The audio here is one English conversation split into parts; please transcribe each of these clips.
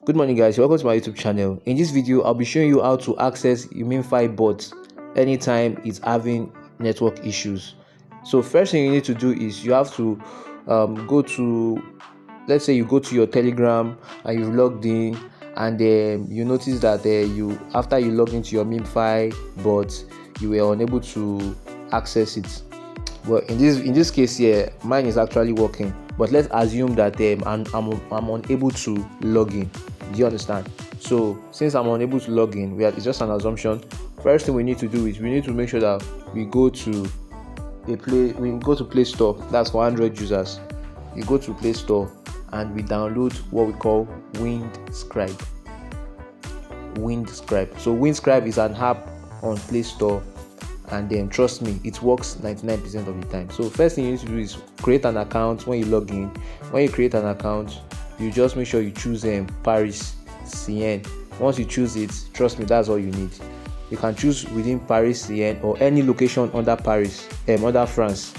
Good morning, guys. Welcome to my YouTube channel. In this video, I'll be showing you how to access your Memefi bot anytime it's having network issues. So first thing you need to do is you have to go to, let's say you go to your Telegram and you've logged in, and then you notice that after you log into your Memefi bot, you were unable to access it. Well, in this case here, mine is actually working, but let's assume that I'm unable to log in. Do you understand? So since I'm unable to log in, it's just an assumption. First thing we need to do is we need to make sure that we go to Play Store. That's for Android users. You go to Play Store and we download what we call Windscribe. So Windscribe is an app on Play Store, and then trust me, it works 99% of the time. So first thing you need to do is create an account. When you log in, when you create an account, you just make sure you choose Paris CN. Once you choose it, trust me, that's all you need. You can choose within Paris CN or any location under under France.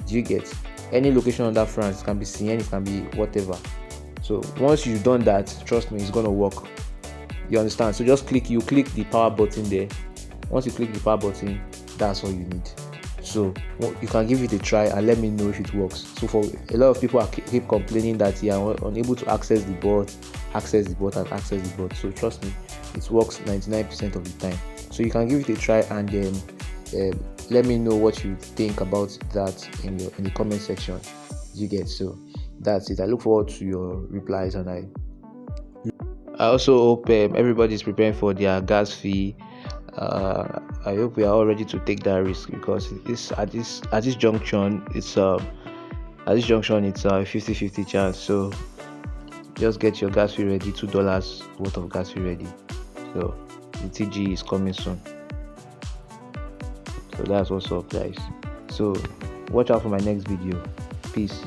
Do you get? Any location under France? It can be CN, it can be whatever. So once you've done that, trust me, it's gonna work. You understand? So just click the power button there. Once you click the power button, that's all you need. So you can give it a try and let me know if it works. So for a lot of people keep complaining that they are unable to access the bot. So trust me, it works 99% of the time. So you can give it a try and then let me know what you think about that in the comment section. You get? So that's it. I look forward to your replies, and I also hope everybody's preparing for their gas fee. I hope we are all ready to take that risk, because it's at this junction it's a 50-50 chance. So just get your gas fee ready, $2 worth of gas fee ready. So the TG is coming soon. So that's what's up, guys. So watch out for my next video. Peace.